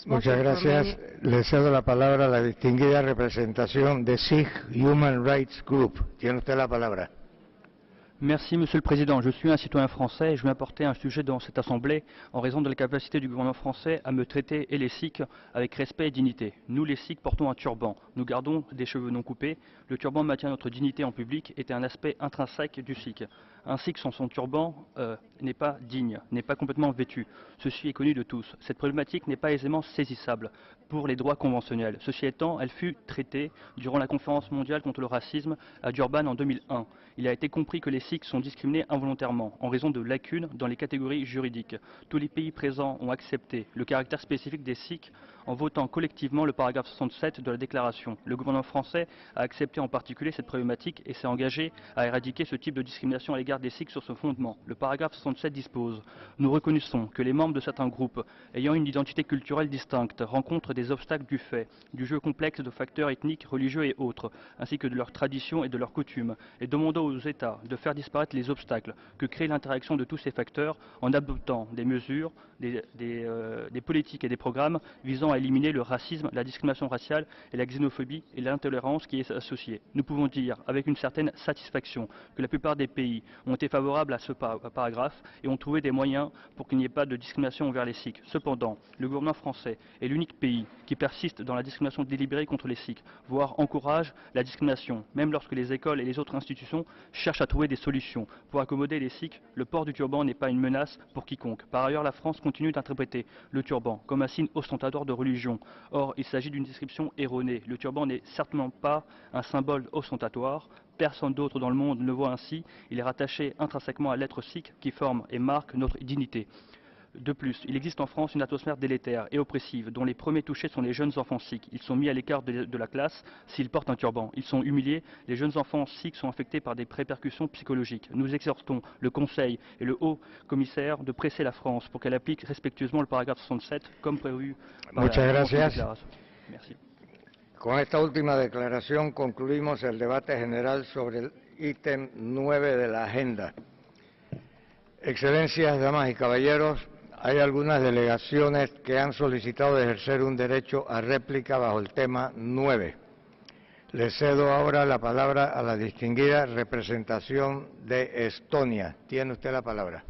Muchas gracias. Le cedo la palabra a la distinguida representación de Sikh Human Rights Group. Tiene usted la palabra. Merci Monsieur le Président. Je suis un citoyen français et je viens apporter un sujet dans cette Assemblée en raison de la capacité du gouvernement français à me traiter et les Sikhs avec respect et dignité. Nous les Sikhs portons un turban. Nous gardons des cheveux non coupés. Le turban maintient notre dignité en public et est un aspect intrinsèque du Sikh. Un Sikh sans son turban n'est pas digne, n'est pas complètement vêtu. Ceci est connu de tous. Cette problématique n'est pas aisément saisissable pour les droits conventionnels. Ceci étant, elle fut traitée durant la conférence mondiale contre le racisme à Durban en 2001. Il a été compris que les Sikhs sont discriminés involontairement en raison de lacunes dans les catégories juridiques. Tous les pays présents ont accepté le caractère spécifique des Sikhs en votant collectivement le paragraphe 67 de la déclaration. Le gouvernement français a accepté en particulier cette problématique et s'est engagé à éradiquer ce type de discrimination à l'égard des Sikhs sur ce fondement. Le paragraphe 67 dispose « Nous reconnaissons que les membres de certains groupes ayant une identité culturelle distincte rencontrent des obstacles du fait du jeu complexe de facteurs ethniques, religieux et autres, ainsi que de leurs traditions et de leurs coutumes, et demandons aux États de faire disparaître les obstacles que crée l'interaction de tous ces facteurs en adoptant des mesures, des politiques et des programmes visant à éliminer le racisme, la discrimination raciale et la xénophobie et l'intolérance qui est associée. Nous pouvons dire avec une certaine satisfaction que la plupart des pays ont été favorables à ce paragraphe et ont trouvé des moyens pour qu'il n'y ait pas de discrimination envers les Sikhs. Cependant, le gouvernement français est l'unique pays qui persiste dans la discrimination délibérée contre les Sikhs, voire encourage la discrimination, même lorsque les écoles et les autres institutions cherchent à trouver des solutions. Pour accommoder les Sikhs, le port du turban n'est pas une menace pour quiconque. Par ailleurs, la France continue d'interpréter le turban comme un signe ostentatoire de religion. Or, il s'agit d'une description erronée. Le turban n'est certainement pas un symbole ostentatoire. Personne d'autre dans le monde ne le voit ainsi. Il est rattaché intrinsèquement à l'être sikh qui forme et marque notre dignité. De plus, il existe en France une atmosphère délétère et oppressive dont les premiers touchés sont les jeunes enfants sikhs. Ils sont mis à l'écart de la classe s'ils portent un turban. Ils sont humiliés. Les jeunes enfants sikhs sont affectés par des répercussions psychologiques. Nous exhortons le Conseil et le Haut Commissaire de presser la France pour qu'elle applique respectueusement le paragraphe 67 comme prévu par la déclaration. Merci. Con esta última declaración concluimos el debate general sobre el ítem 9 de la agenda. Excelencias, damas y caballeros, hay algunas delegaciones que han solicitado ejercer un derecho a réplica bajo el tema 9. Le cedo ahora la palabra a la distinguida representación de Estonia. Tiene usted la palabra.